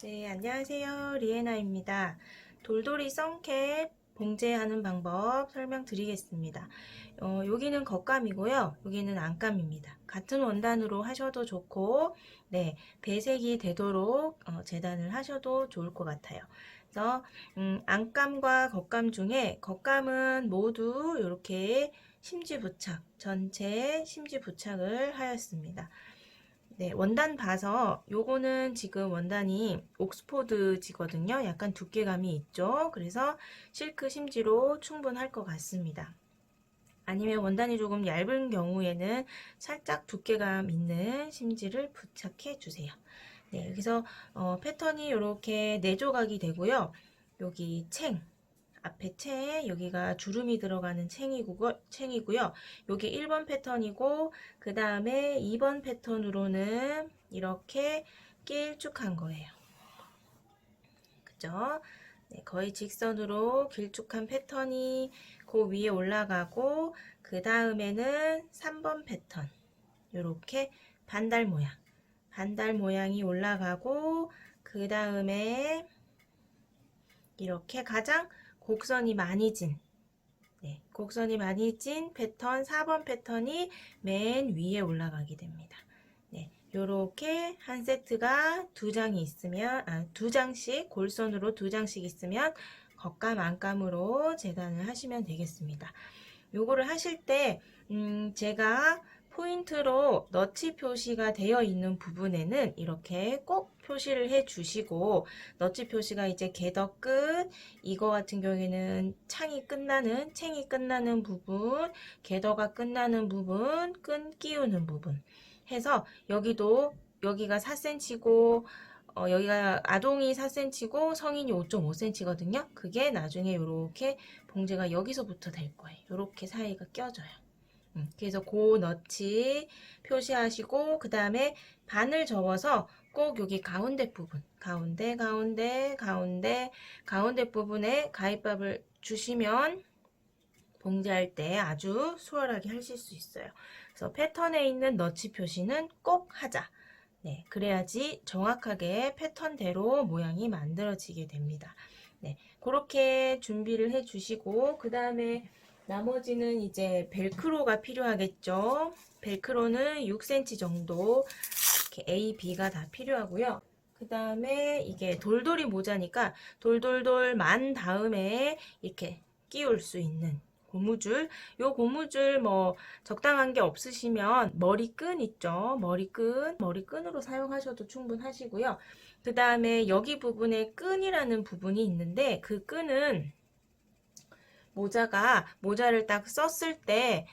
네, 안녕하세요. 리에나입니다. 돌돌이 썬캡 봉제하는 방법 설명드리겠습니다. 여기는 겉감이고요. 여기는 안감입니다. 같은 원단으로 하셔도 좋고, 네, 배색이 되도록 재단을 하셔도 좋을 것 같아요. 그래서 안감과 겉감 중에 겉감은 모두 이렇게 심지 부착, 전체 심지 부착을 하였습니다. 네, 원단 봐서 요거는 지금 원단이 옥스포드지거든요. 약간 두께감이 있죠. 그래서 실크 심지로 충분할 것 같습니다. 아니면 원단이 조금 얇은 경우에는 살짝 두께감 있는 심지를 부착해 주세요. 네, 여기서 패턴이 이렇게 4조각이 되고요. 여기 챙, 앞에 챙, 여기가 주름이 들어가는 챙이고요. 여기 1번 패턴이고, 그 다음에 2번 패턴으로는 이렇게 길쭉한 거예요. 그죠? 네, 거의 직선으로 길쭉한 패턴이 그 위에 올라가고, 그 다음에는 3번 패턴. 이렇게 반달 모양이 올라가고, 그 다음에 이렇게 가장 곡선이 많이 진, 네, 곡선이 많이 찐 패턴 4번 패턴이 맨 위에 올라가게 됩니다. 네, 요렇게 한 세트가 2장이 있으면, 2장씩, 골선으로 2장씩 있으면 겉감, 안감으로 재단을 하시면 되겠습니다. 요거를 하실 때, 제가 포인트로 너치 표시가 되어 있는 부분에는 이렇게 꼭 표시를 해 주시고, 너치 표시가 이제 궤도 끝, 이거 같은 경우에는 챙이 끝나는 부분, 궤도가 끝나는 부분, 끈 끼우는 부분 해서 여기가 4cm고 여기가 아동이 4cm고 성인이 5.5cm거든요. 그게 나중에 이렇게 봉제가 여기서부터 될 거예요. 이렇게 사이가 껴져요. 그래서 고 너치 표시하시고 그 다음에 반을 접어서 꼭 여기 가운데 부분 가운데 부분에 가위밥을 주시면 봉제할 때 아주 수월하게 하실 수 있어요. 그래서 패턴에 있는 너치 표시는 꼭 하자. 네, 그래야지 정확하게 패턴대로 모양이 만들어지게 됩니다. 네, 그렇게 준비를 해 주시고 그 다음에 나머지는 이제 벨크로가 필요하겠죠. 벨크로는 6cm 정도 이렇게 A, B가 다 필요하고요. 그 다음에 이게 돌돌이 모자니까 돌돌돌 만 다음에 이렇게 끼울 수 있는 고무줄. 요 고무줄 뭐 적당한 게 없으시면 머리끈 있죠. 머리끈으로 사용하셔도 충분하시고요. 그 다음에 여기 부분에 끈이라는 부분이 있는데 그 끈은 모자를 딱 썼을 때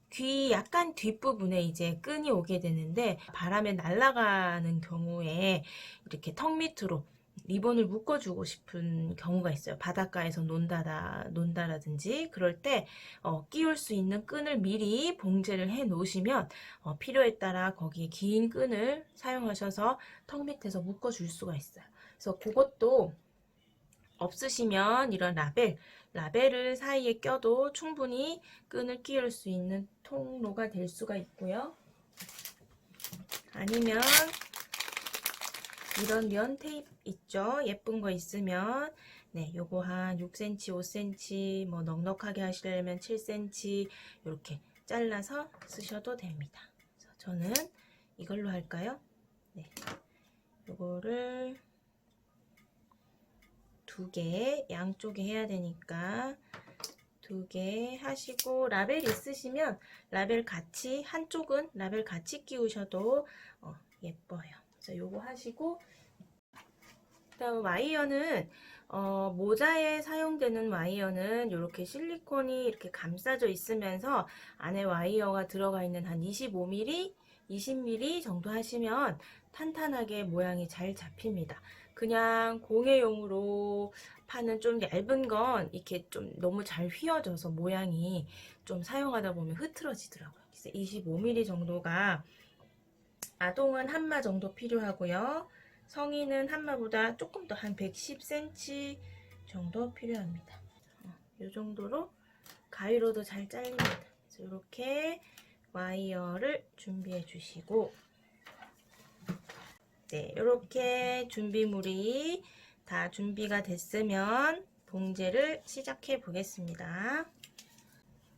귀 약간 뒷부분에 이제 끈이 오게 되는데 바람에 날아가는 경우에 이렇게 턱 밑으로 리본을 묶어주고 싶은 경우가 있어요. 바닷가에서 논다라든지 그럴 때 끼울 수 있는 끈을 미리 봉제를 해 놓으시면 필요에 따라 거기에 긴 끈을 사용하셔서 턱 밑에서 묶어줄 수가 있어요. 그래서 그것도 없으시면 이런 라벨을 사이에 껴도 충분히 끈을 끼울 수 있는 통로가 될 수가 있고요. 아니면 이런 면 테이프 있죠? 예쁜 거 있으면 네, 요거 한 6cm, 5cm, 뭐 넉넉하게 하시려면 7cm 이렇게 잘라서 쓰셔도 됩니다. 그래서 저는 이걸로 할까요? 네, 요거를 2개 양쪽에 해야 되니까 2개 하시고 라벨 있으시면 라벨 같이 한쪽은 라벨 같이 끼우셔도 예뻐요. 그래서 요거 하시고 그다음 와이어는 모자에 사용되는 와이어는 이렇게 실리콘이 이렇게 감싸져 있으면서 안에 와이어가 들어가 있는 한 25mm, 20mm 정도 하시면 탄탄하게 모양이 잘 잡힙니다. 그냥 공예용으로 파는 좀 얇은 건 이렇게 좀 너무 잘 휘어져서 모양이 좀 사용하다 보면 흐트러지더라고요. 그래서 25mm 정도가 아동은 한마 정도 필요하고요. 성인은 한마보다 조금 더 한 110cm 정도 필요합니다. 이 정도로 가위로도 잘 잘립니다. 그래서 이렇게 와이어를 준비해 주시고 네, 이렇게 준비물이 다 준비가 됐으면 봉제를 시작해 보겠습니다.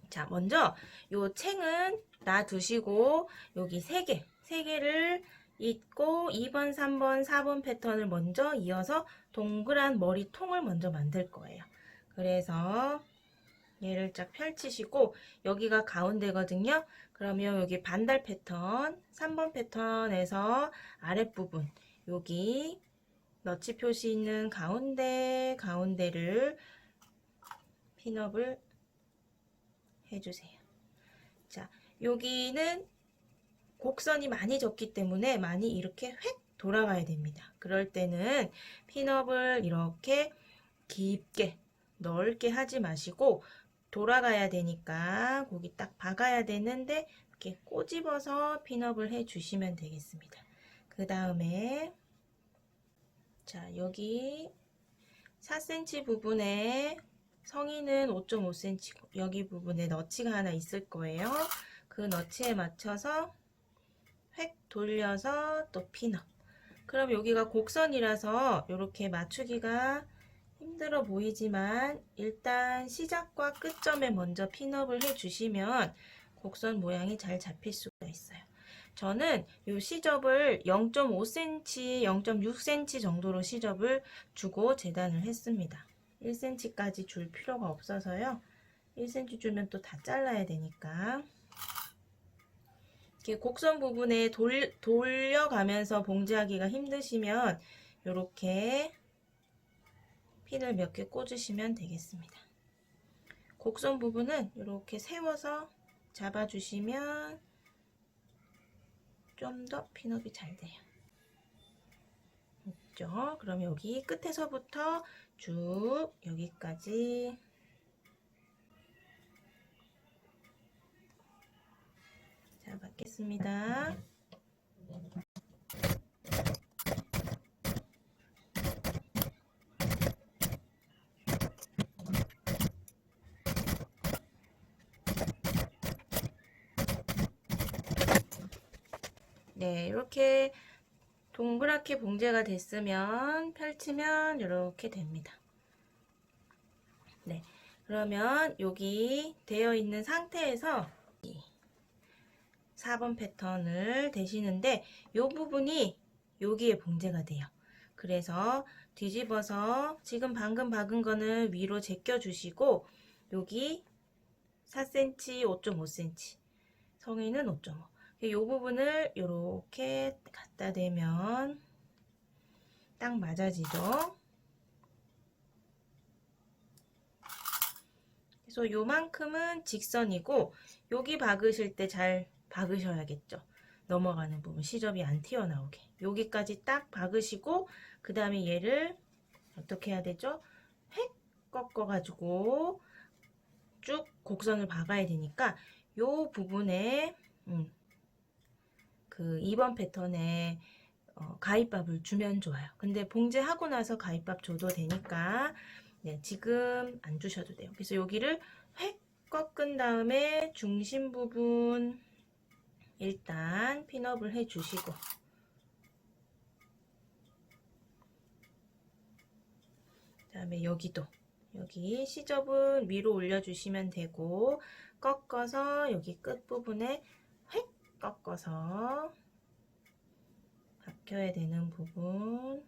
자, 먼저 요 챙은 놔두시고 여기 3개를 잇고 2번, 3번, 4번 패턴을 먼저 이어서 동그란 머리통을 먼저 만들 거예요. 그래서 얘를 쫙 펼치시고 여기가 가운데거든요. 그러면 여기 반달 패턴 3번 패턴에서 아랫부분 여기 너치 표시 있는 가운데를 핀업을 해주세요. 자, 여기는 곡선이 많이 졌기 때문에 많이 이렇게 획 돌아가야 됩니다. 그럴 때는 핀업을 이렇게 깊게 넓게 하지 마시고 돌아가야 되니까 거기 딱 박아야 되는데 이렇게 꼬집어서 핀업을 해 주시면 되겠습니다. 그 다음에 자, 여기 4cm 부분에 성인은 5.5cm고 여기 부분에 너치가 하나 있을 거예요. 그 너치에 맞춰서 획 돌려서 또 핀업. 그럼 여기가 곡선이라서 이렇게 맞추기가 힘들어 보이지만 일단 시작과 끝점에 먼저 핀업을 해주시면 곡선 모양이 잘 잡힐 수가 있어요. 저는 이 시접을 0.5cm, 0.6cm 정도로 시접을 주고 재단을 했습니다. 1cm까지 줄 필요가 없어서요. 1cm 주면 또 다 잘라야 되니까. 이렇게 곡선 부분에 돌려가면서 봉제하기가 힘드시면 이렇게 핀을 몇 개 꽂으시면 되겠습니다. 곡선 부분은 이렇게 세워서 잡아주시면 좀 더 핀업이 잘 돼요. 있죠? 그럼 여기 끝에서부터 쭉 여기까지 잡았겠습니다. 네, 이렇게 동그랗게 봉제가 됐으면 펼치면 이렇게 됩니다. 네, 그러면 여기 되어 있는 상태에서 4번 패턴을 대시는데 이 부분이 여기에 봉제가 돼요. 그래서 뒤집어서 지금 방금 박은 거는 위로 제껴 주시고 여기 4cm, 5.5cm 성인은 5.5 이 부분을 이렇게 갖다 대면 딱 맞아지죠. 그래서 요만큼은 직선이고 여기 박으실 때 잘 박으셔야겠죠. 넘어가는 부분 시접이 안 튀어나오게 여기까지 딱 박으시고 그 다음에 얘를 어떻게 해야 되죠? 획 꺾어 가지고 쭉 곡선을 박아야 되니까 요 부분에 그 2번 패턴에 가위밥을 주면 좋아요. 근데 봉제하고 나서 가위밥 줘도 되니까 네, 지금 안 주셔도 돼요. 그래서 여기를 획 꺾은 다음에 중심 부분 일단 핀업을 해 주시고 그 다음에 여기도 여기 시접은 위로 올려주시면 되고 꺾어서 여기 끝부분에 획 꺾어서 박혀야 되는 부분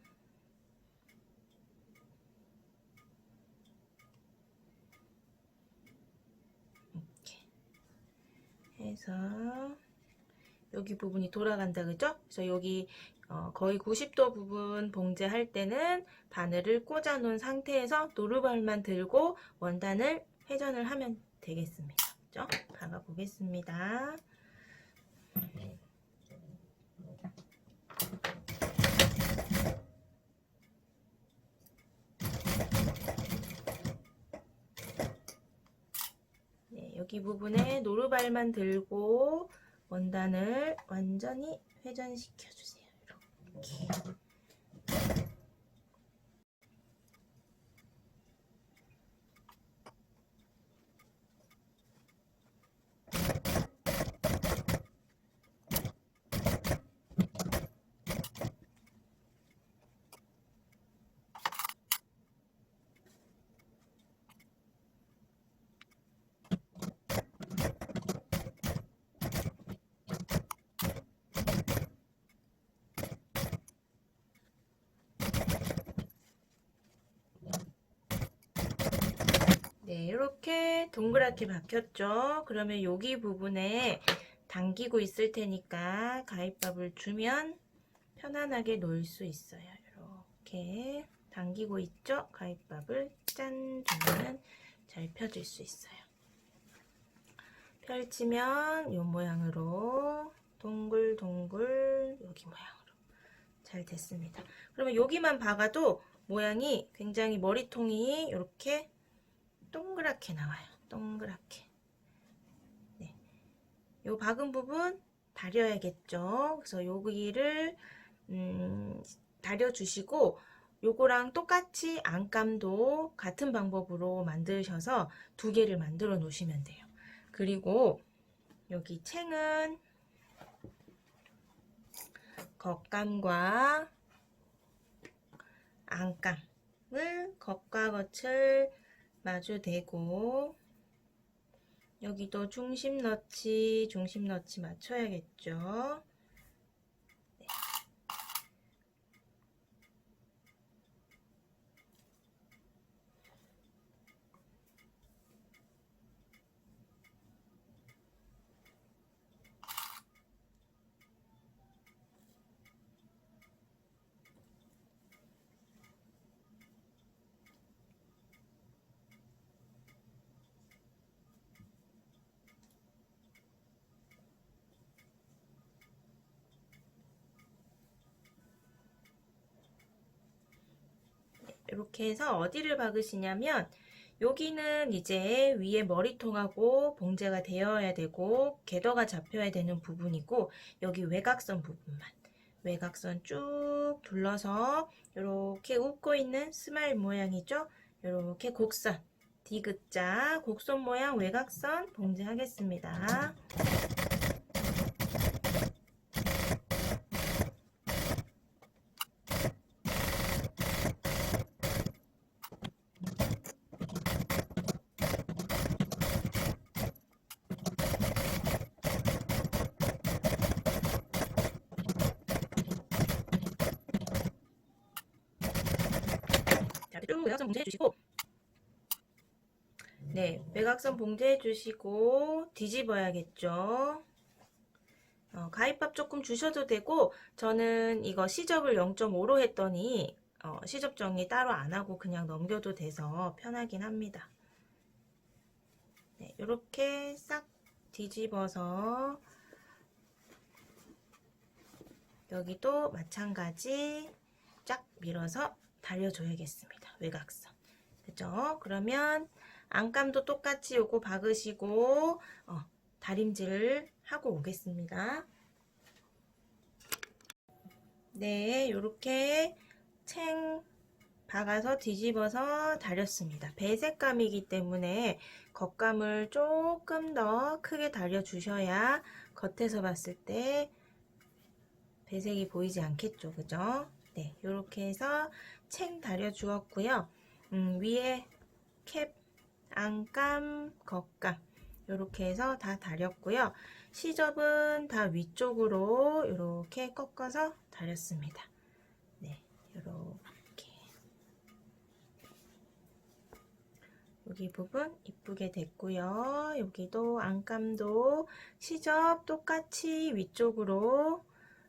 이렇게 해서 여기 부분이 돌아간다 그죠? 그래서 여기 거의 90도 부분 봉제할 때는 바늘을 꽂아 놓은 상태에서 노루발만 들고 원단을 회전을 하면 되겠습니다. 그죠? 박아 보겠습니다. 네, 여기 부분에 노루발만 들고 원단을 완전히 회전시켜 주세요. 이렇게. 네, 이렇게 동그랗게 박혔죠. 그러면 여기 부분에 당기고 있을 테니까 가위밥을 주면 편안하게 놓을 수 있어요. 이렇게 당기고 있죠? 가위밥을 짠 주면 잘 펴질 수 있어요. 펼치면 이 모양으로 동글동글 여기 모양으로 잘 됐습니다. 그러면 여기만 박아도 모양이 굉장히 머리통이 이렇게 동그랗게 나와요. 동그랗게. 네. 요 박은 부분 다려야겠죠. 그래서 여기를 다려주시고 요거랑 똑같이 안감도 같은 방법으로 만드셔서 두 개를 만들어 놓으시면 돼요. 그리고 여기 챙은 겉감과 안감을 겉과 겉을 마주 대고 여기도 중심 너치 맞춰야겠죠. 네. 이렇게 해서 어디를 박으시냐면 여기는 이제 위에 머리통하고 봉제가 되어야 되고 궤도가 잡혀야 되는 부분이고 여기 외곽선 부분만 외곽선 쭉 둘러서 이렇게 웃고 있는 스마일 모양이죠. 이렇게 곡선 디귿자 곡선 모양 외곽선 봉제하겠습니다. 쭉 외곽선 봉제해 주시고 네, 외곽선 봉제해 주시고 뒤집어야겠죠. 가위밥 조금 주셔도 되고 저는 이거 시접을 0.5로 했더니 시접 정리 따로 안 하고 그냥 넘겨도 돼서 편하긴 합니다. 네, 이렇게 싹 뒤집어서 여기도 마찬가지 쫙 밀어서 달려줘야겠습니다. 외곽선. 그죠? 그러면 안감도 똑같이 요거 박으시고 다림질을 하고 오겠습니다. 네, 요렇게 챙 박아서 뒤집어서 다렸습니다. 배색감이기 때문에 겉감을 조금 더 크게 달려주셔야 겉에서 봤을 때 배색이 보이지 않겠죠. 그죠? 네, 요렇게 해서 챙 달려주었고요. 위에 캡, 안감, 겉감 요렇게 해서 다 다렸고요. 시접은 다 위쪽으로 이렇게 꺾어서 다렸습니다. 네, 요렇게 여기 부분 이쁘게 됐고요. 여기도 안감도 시접 똑같이 위쪽으로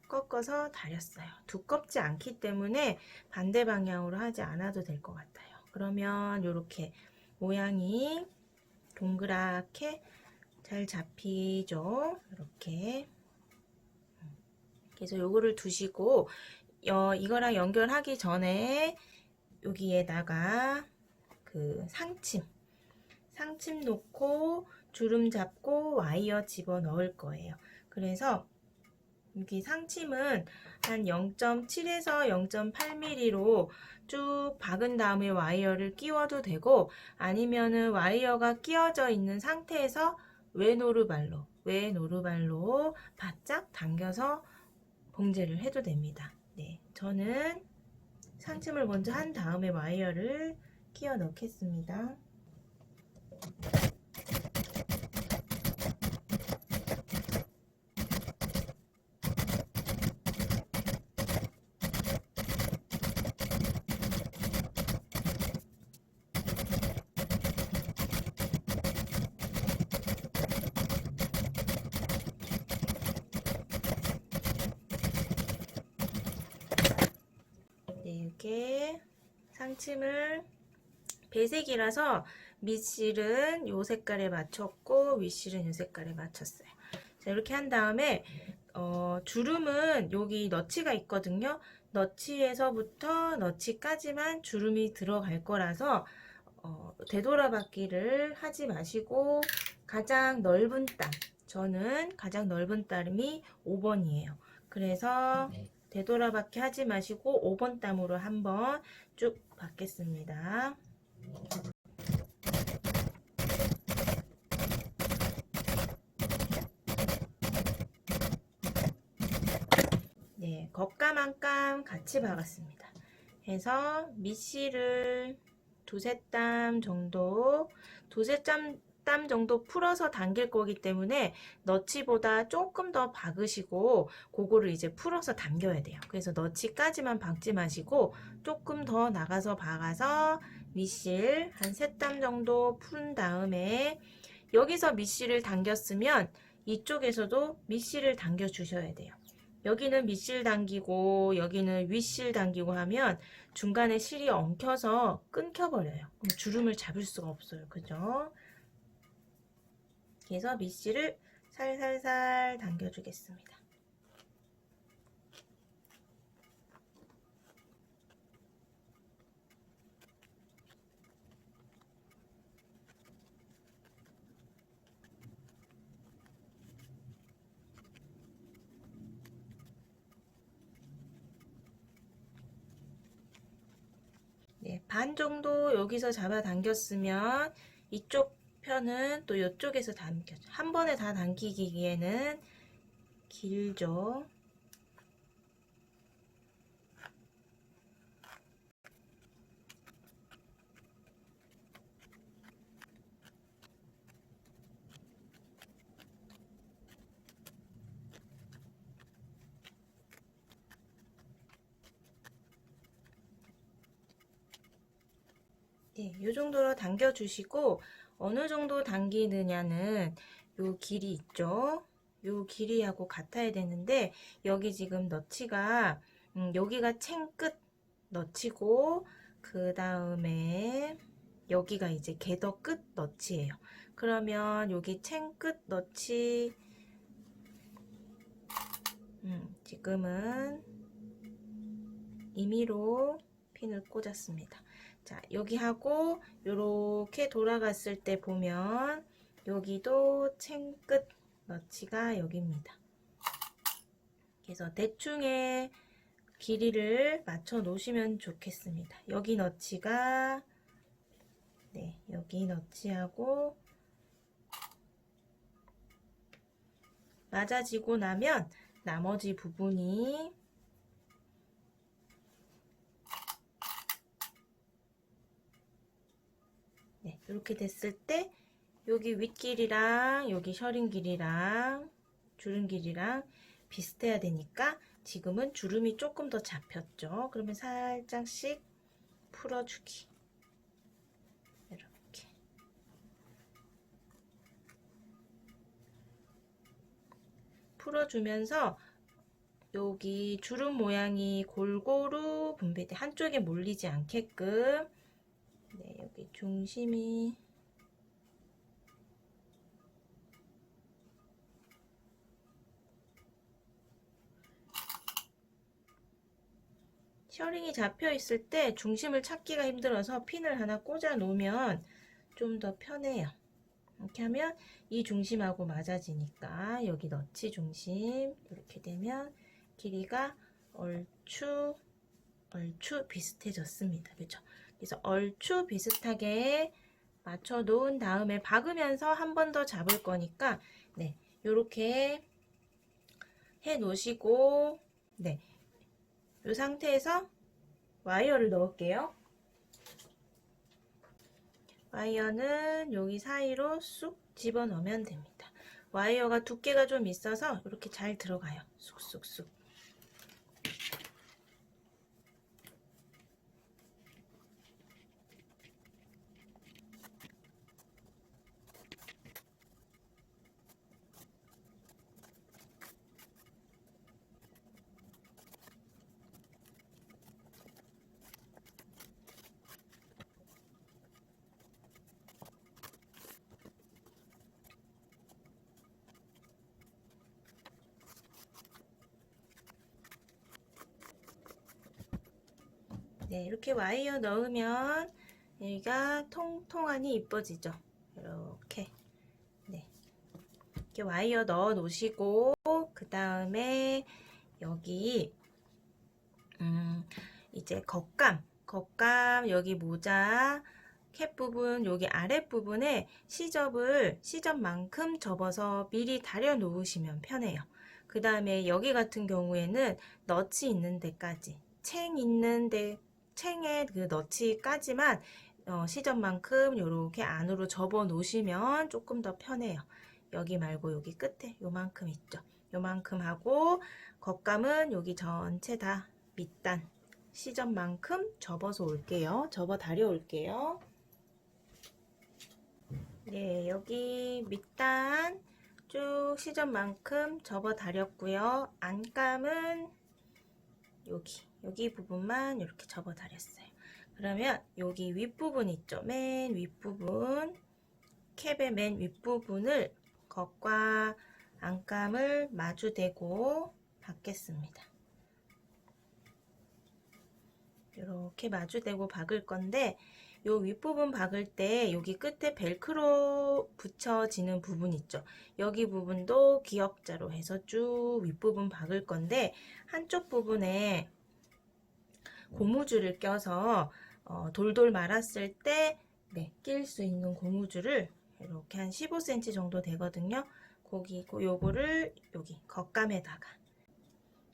꺾어서 다렸어요. 두껍지 않기 때문에 반대 방향으로 하지 않아도 될 것 같아요. 그러면 이렇게 모양이 동그랗게 잘 잡히죠. 이렇게. 그래서 요거를 두시고 이거랑 연결하기 전에 여기에다가 그 상침 놓고 주름 잡고 와이어 집어 넣을 거예요. 그래서 여기 상침은 한 0.7에서 0.8mm로 쭉 박은 다음에 와이어를 끼워도 되고 아니면은 와이어가 끼워져 있는 상태에서 외노루발로 바짝 당겨서 봉제를 해도 됩니다. 네, 저는 상침을 먼저 한 다음에 와이어를 끼워 넣겠습니다. 이렇게 상침을 배색이라서 밑실은 요 색깔에 맞췄고 윗실은 요 색깔에 맞췄어요. 자, 이렇게 한 다음에 주름은 여기 너치가 있거든요. 너치에서부터 너치까지만 주름이 들어갈 거라서 되돌아받기를 하지 마시고 가장 넓은 땀, 저는 가장 넓은 땀이 5번이에요. 그래서 되돌아받기 하지 마시고 5번 땀으로 한번 쭉 받겠습니다. 네, 겉감 안감 같이 박았습니다. 해서 밑실을 두세 땀 정도 풀어서 당길 거기 때문에 너치보다 조금 더 박으시고 그거를 이제 풀어서 당겨야 돼요. 그래서 너치까지만 박지 마시고 조금 더 나가서 박아서 밑실 한 세 땀 정도 푼 다음에 여기서 밑실을 당겼으면 이쪽에서도 밑실을 당겨 주셔야 돼요. 여기는 밑실 당기고 여기는 윗실 당기고 하면 중간에 실이 엉켜서 끊겨버려요. 그럼 주름을 잡을 수가 없어요. 그죠? 그래서 밑실을 살살살 당겨주겠습니다. 네, 반 정도 여기서 잡아 당겼으면 이쪽 편은 또 이쪽에서 당겨줘. 한 번에 다 당기기에는 길죠. 네, 이 정도로 당겨 주시고 어느 정도 당기느냐는 요 길이 있죠. 요 길이하고 같아야 되는데 여기 지금 너치가 여기가 챙끝 너치고 그 다음에 여기가 이제 개더 끝 너치예요. 그러면 여기 챙끝 너치 지금은 임의로 핀을 꽂았습니다. 자, 여기 하고 요렇게 돌아갔을 때 보면 여기도 챙끝 너치가 여기입니다. 그래서 대충의 길이를 맞춰 놓으시면 좋겠습니다. 여기 너치가 네, 여기 너치하고 맞아지고 나면 나머지 부분이 네, 이렇게 됐을 때 여기 윗길이랑 여기 셔링 길이랑 주름 길이랑 비슷해야 되니까 지금은 주름이 조금 더 잡혔죠. 그러면 살짝씩 풀어주기. 이렇게. 풀어주면서 여기 주름 모양이 골고루 분배돼 한쪽에 몰리지 않게끔 네, 여기 중심이 셔링이 잡혀 있을 때 중심을 찾기가 힘들어서 핀을 하나 꽂아 놓으면 좀 더 편해요. 이렇게 하면 이 중심하고 맞아지니까 여기 너치 중심 이렇게 되면 길이가 얼추 비슷해졌습니다. 그렇죠? 그래서 얼추 비슷하게 맞춰 놓은 다음에 박으면서 한 번 더 잡을 거니까 네, 요렇게 해 놓으시고 네, 이 상태에서 와이어를 넣을게요. 와이어는 여기 사이로 쑥 집어넣으면 됩니다. 와이어가 두께가 좀 있어서 이렇게 잘 들어가요. 쑥쑥쑥. 네, 이렇게 와이어 넣으면 여기가 통통하니 이뻐지죠. 이렇게. 네. 이렇게 와이어 넣어 놓으시고, 그 다음에 여기, 이제 겉감, 여기 모자, 캡 부분, 여기 아랫부분에 시접만큼 접어서 미리 다려 놓으시면 편해요. 그 다음에 여기 같은 경우에는 넛이 있는 데까지, 챙에 그 너치까지만 시접만큼 이렇게 안으로 접어 놓으시면 조금 더 편해요. 여기 말고 여기 끝에 요만큼 있죠. 요만큼 하고 겉감은 여기 전체 다 밑단 시접만큼 접어서 올게요. 접어 다려 올게요. 네, 여기 밑단 쭉 시접만큼 접어 다렸고요. 안감은 여기 부분만 이렇게 접어 다렸어요. 그러면 여기 윗부분 있죠? 맨 윗부분, 캡의 맨 윗부분을 겉과 안감을 마주대고 박겠습니다. 이렇게 마주대고 박을 건데 요 윗부분 박을 때 여기 끝에 벨크로 붙여지는 부분 있죠. 여기 부분도 기역자로 해서 쭉 윗부분 박을 건데 한쪽 부분에 고무줄을 껴서 돌돌 말았을 때 낄 수 있는 고무줄을 이렇게 한 15cm 정도 되거든요. 요거를 여기 겉감에다가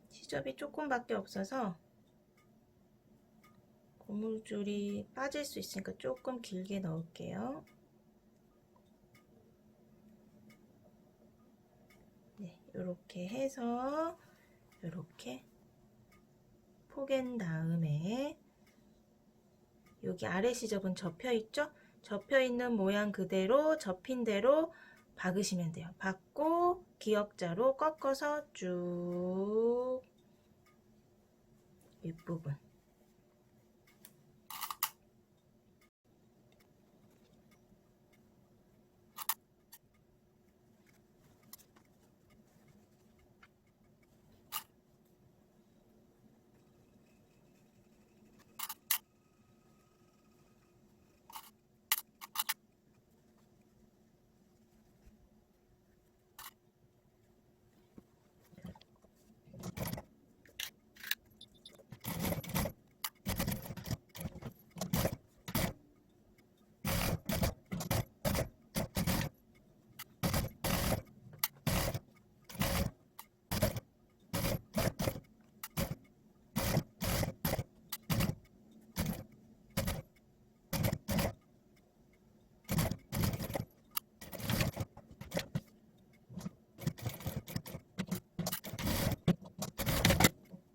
시접이 조금밖에 없어서 고무줄이 빠질 수 있으니까 조금 길게 넣을게요. 네, 이렇게 해서 이렇게 포갠 다음에 여기 아래 시접은 접혀 있죠? 접혀 있는 모양 그대로 접힌 대로 박으시면 돼요. 박고 기역자로 꺾어서 쭉 윗부분.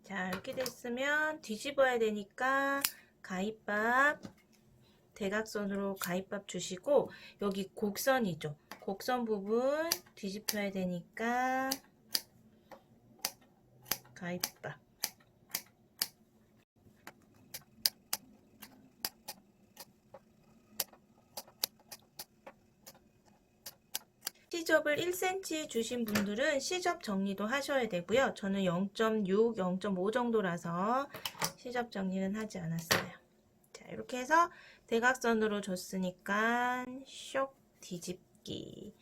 자, 이렇게 됐으면 뒤집어야 되니까 가위밥 대각선으로 가위밥 주시고 여기 곡선이죠. 곡선 부분 뒤집혀야 되니까 가위밥. 시접을 1cm 주신 분들은 시접 정리도 하셔야 되고요. 저는 0.6, 0.5 정도라서 시접 정리는 하지 않았어요. 자, 이렇게 해서 대각선으로 줬으니까 쇽 뒤집기.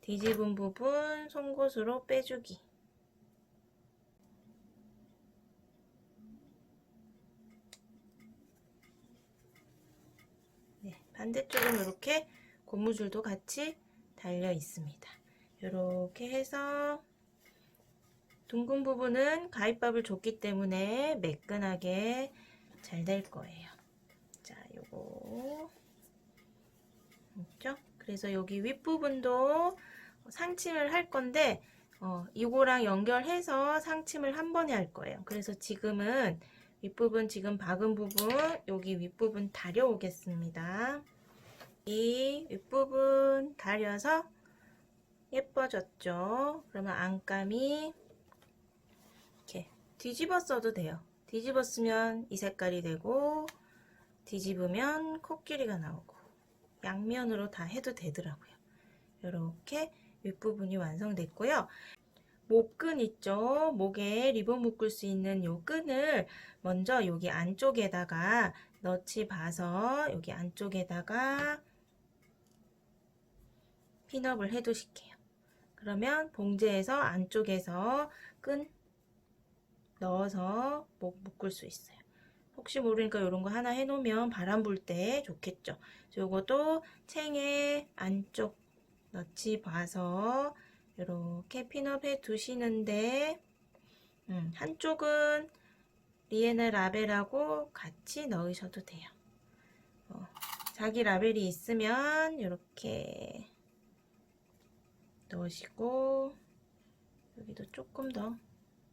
뒤집은 부분 송곳으로 빼주기. 네, 반대쪽은 이렇게 고무줄도 같이 달려 있습니다. 이렇게 해서 둥근 부분은 가위밥을 줬기 때문에 매끈하게 잘 될 거예요. 자, 요거 있죠? 그래서 여기 윗부분도 상침을 할 건데 이거랑 연결해서 상침을 한 번에 할 거예요. 그래서 지금은 윗부분 지금 박은 부분 여기 윗부분 다려 오겠습니다. 이 윗부분 다려서 예뻐졌죠? 그러면 안감이 이렇게 뒤집어 써도 돼요. 뒤집었으면 이 색깔이 되고 뒤집으면 코끼리가 나오고 양면으로 다 해도 되더라고요. 이렇게 윗부분이 완성됐고요. 목끈 있죠? 목에 리본 묶을 수 있는 요 끈을 먼저 여기 안쪽에다가 너치 봐서 여기 안쪽에다가 핀업을 해 두실게요. 그러면 봉제에서 안쪽에서 끈 넣어서 목 묶을 수 있어요. 혹시 모르니까 이런 거 하나 해놓으면 바람 불 때 좋겠죠. 요것도 챙에 안쪽 너치 봐서 이렇게 핀업 해 두시는데 한쪽은 리에나 라벨하고 같이 넣으셔도 돼요. 자기 라벨이 있으면 이렇게 넣으시고 여기도 조금 더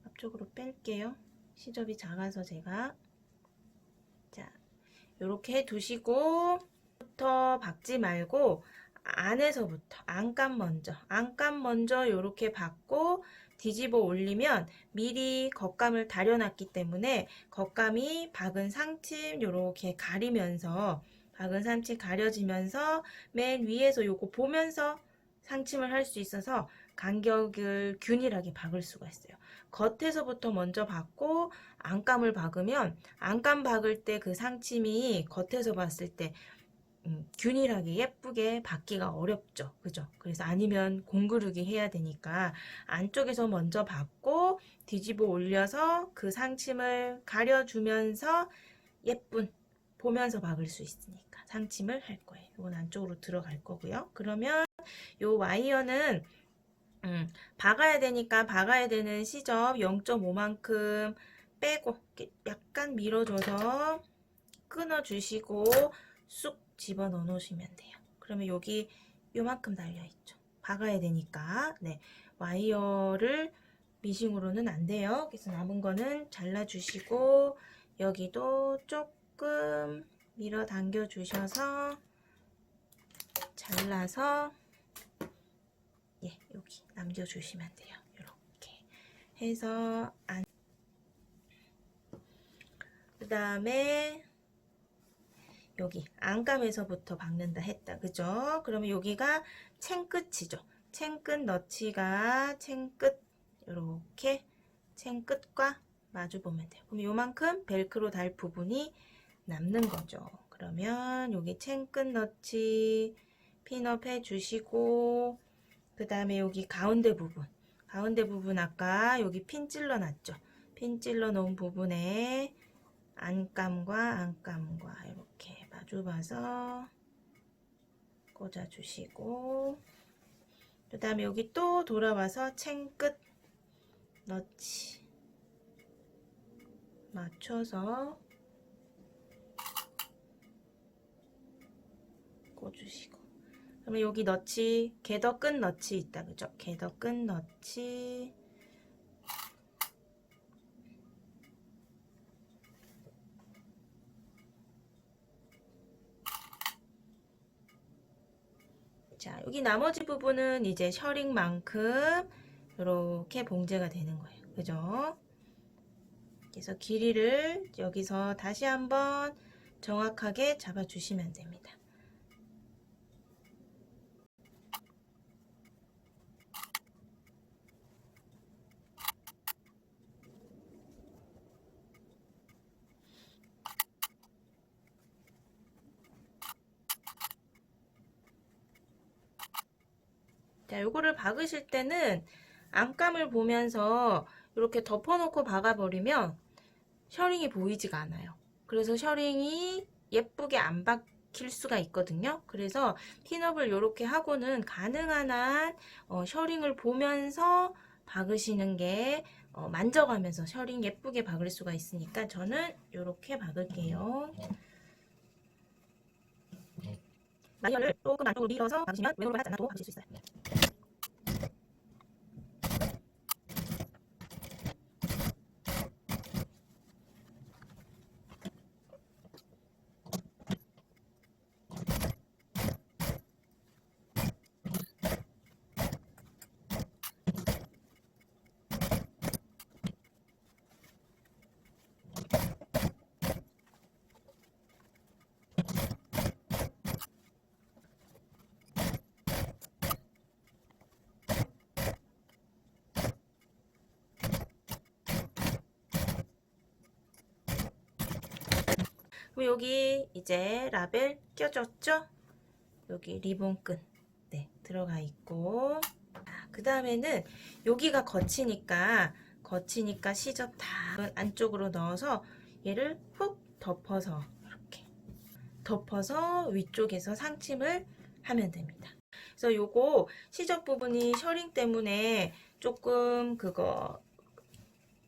앞쪽으로 뺄게요. 시접이 작아서 제가 자 이렇게 해 두시고 부터 박지 말고 안에서부터 안감 먼저 이렇게 박고 뒤집어 올리면 미리 겉감을 다려놨기 때문에 겉감이 박은 상침 이렇게 가리면서 박은 상침 가려지면서 맨 위에서 요거 보면서 상침을 할 수 있어서 간격을 균일하게 박을 수가 있어요. 겉에서부터 먼저 박고 안감을 박으면 안감 박을 때 그 상침이 겉에서 봤을 때 균일하게 예쁘게 박기가 어렵죠. 그죠? 그래서 아니면 공그르기 해야 되니까 안쪽에서 먼저 박고 뒤집어 올려서 그 상침을 가려주면서 예쁜 보면서 박을 수 있으니까 상침을 할 거예요. 이건 안쪽으로 들어갈 거고요. 그러면 요 와이어는 박아야 되니까 박아야 되는 시접 0.5만큼 빼고 약간 밀어줘서 끊어주시고 쑥 집어넣어 놓으시면 돼요. 그러면 여기 요만큼 달려있죠. 박아야 되니까 네 와이어를 미싱으로는 안 돼요. 그래서 남은 거는 잘라주시고 여기도 조금 밀어 당겨 주셔서 잘라서 예 여기 남겨주시면 돼요. 이렇게 해서 그 다음에 여기 안감에서부터 박는다 했다. 그죠? 그러면 여기가 챙끝이죠. 챙끝 너치가 챙끝 이렇게 챙끝과 마주 보면 돼요. 그럼 요만큼 벨크로 달 부분이 남는 거죠. 그러면 여기 챙끝 너치 핀업 해 주시고 그 다음에 여기 가운데 부분 아까 여기 핀 찔러 놨죠. 핀 찔러 놓은 부분에 안감과 이렇게 마주 봐서 꽂아 주시고 그 다음에 여기 또 돌아와서 챙끝 너치 맞춰서 꽂으시고 그러면 여기 너치 개더끈 너치 있다 그죠? 개더끈 너치 자, 여기 나머지 부분은 이제 셔링만큼 이렇게 봉제가 되는 거예요. 그죠? 그래서 길이를 여기서 다시 한번 정확하게 잡아주시면 됩니다. 자, 요거를 박으실 때는 안감을 보면서 이렇게 덮어놓고 박아버리면 셔링이 보이지가 않아요. 그래서 셔링이 예쁘게 안 박힐 수가 있거든요. 그래서 핀업을 이렇게 하고는 가능한 한 셔링을 보면서 박으시는 게 만져가면서 셔링 예쁘게 박을 수가 있으니까 저는 이렇게 박을게요. 마이어를 조금 안쪽으로 밀어서 박으시면 외로를 하지 않아도 박으실 수 있어요. 그럼 여기 이제 라벨 껴졌죠? 여기 리본끈 네, 들어가 있고, 그 다음에는 여기가 거치니까 시접 다 안쪽으로 넣어서 얘를 푹 덮어서 이렇게 덮어서 위쪽에서 상침을 하면 됩니다. 그래서 요거 시접 부분이 셔링 때문에 조금 그거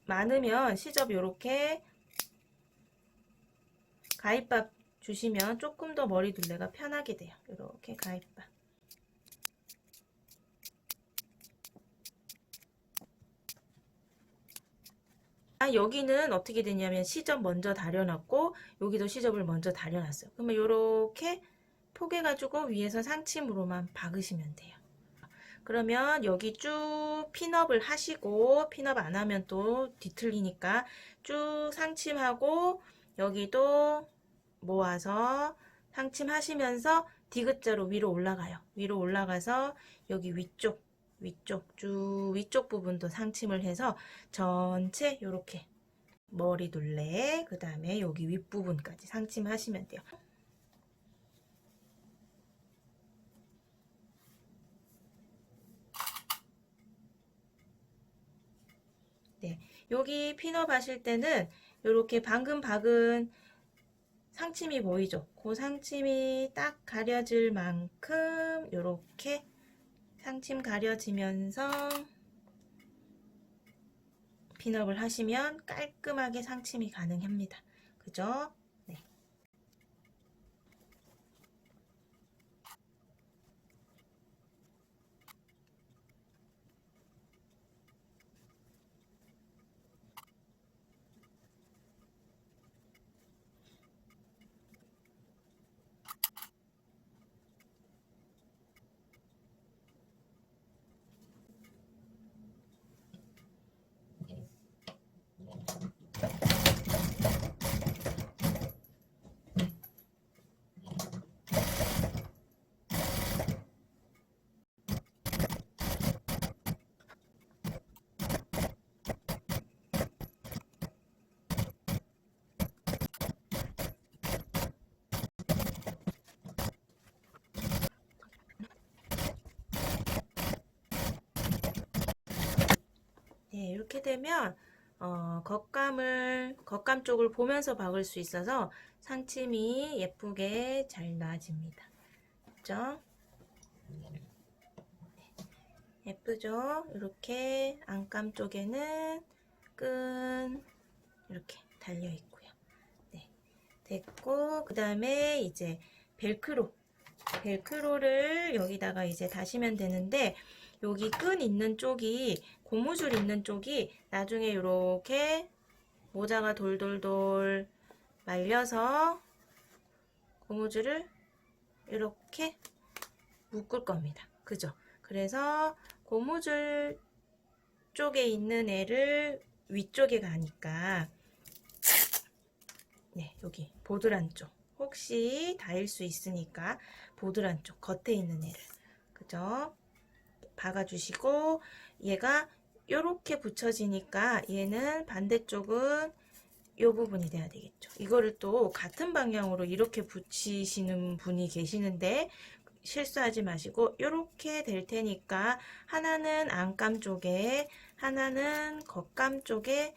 많으면 시접 요렇게 가위밥 주시면 조금 더 머리 둘레가 편하게 돼요. 이렇게 가위밥. 여기는 어떻게 되냐면 시접 먼저 다려놨고 여기도 시접을 먼저 다려놨어요. 그러면 이렇게 포개가지고 위에서 상침으로만 박으시면 돼요. 그러면 여기 쭉 핀업을 하시고, 핀업 안 하면 또 뒤틀리니까 쭉 상침하고 여기도 모아서 상침하시면서 디귿자로 위로 올라가요. 위로 올라가서 여기 위쪽 쭉 위쪽 부분도 상침을 해서 전체 이렇게 머리 둘레, 그 다음에 여기 윗부분까지 상침하시면 돼요. 네, 여기 핀업 하실 때는 이렇게 방금 박은 상침이 보이죠? 그 상침이 딱 가려질 만큼 이렇게 상침 가려지면서 핀업을 하시면 깔끔하게 상침이 가능합니다. 그죠? 네. 네, 이렇게 되면 겉감 쪽을 보면서 박을 수 있어서 상침이 예쁘게 잘 나와집니다. 그죠? 예쁘죠? 이렇게 안감 쪽에는 끈 이렇게 달려 있고요. 네, 됐고, 그 다음에 이제 벨크로를 여기다가 이제 다시면 되는데, 여기 끈 있는 쪽이, 고무줄 있는 쪽이 나중에 이렇게 모자가 돌돌돌 말려서 고무줄을 이렇게 묶을 겁니다. 그죠? 그래서 고무줄 쪽에 있는 애를 위쪽에 가니까, 네, 여기 보드란 쪽 혹시 닿을 수 있으니까 보드란 쪽 겉에 있는 애를, 그죠? 박아주시고, 얘가 이렇게 붙여지니까 얘는 반대쪽은 이 부분이 돼야 되겠죠. 이거를 또 같은 방향으로 이렇게 붙이시는 분이 계시는데 실수하지 마시고 이렇게 될 테니까 하나는 안감 쪽에, 하나는 겉감 쪽에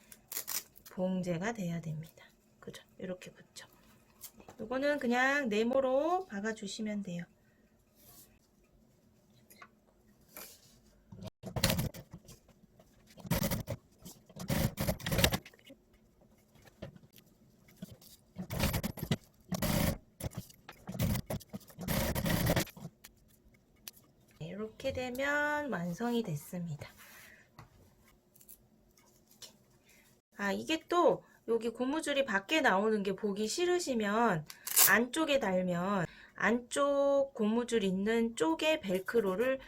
봉제가 돼야 됩니다. 그죠? 이렇게 붙여. 이거는 그냥 네모로 박아주시면 돼요. 이렇게 되면 완성이 됐습니다. 이게 또 여기 고무줄이 밖에 나오는 게 보기 싫으시면 안쪽에 달면 안쪽 고무줄 있는 쪽에 벨크로를,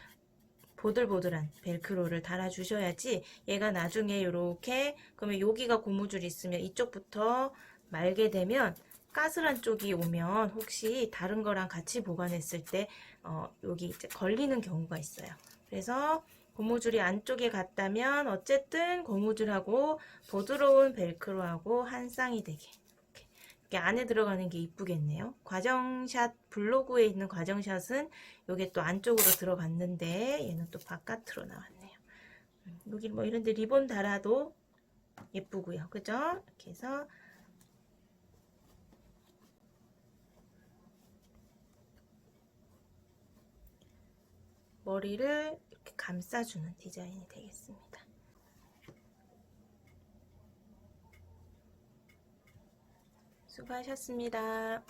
보들보들한 벨크로를 달아 주셔야지 얘가 나중에 이렇게, 그러면 여기가 고무줄 있으면 이쪽부터 말게 되면 까슬한 쪽이 오면 혹시 다른 거랑 같이 보관했을 때 여기 이제 걸리는 경우가 있어요. 그래서 고무줄이 안쪽에 갔다면 어쨌든 고무줄하고 부드러운 벨크로하고 한 쌍이 되게 이렇게 안에 들어가는 게 이쁘겠네요. 과정샷, 블로그에 있는 과정샷은 요게 또 안쪽으로 들어갔는데 얘는 또 바깥으로 나왔네요. 여기 뭐 이런데 리본 달아도 예쁘고요. 그죠? 이렇게 해서 머리를 이렇게 감싸주는 디자인이 되겠습니다. 수고하셨습니다.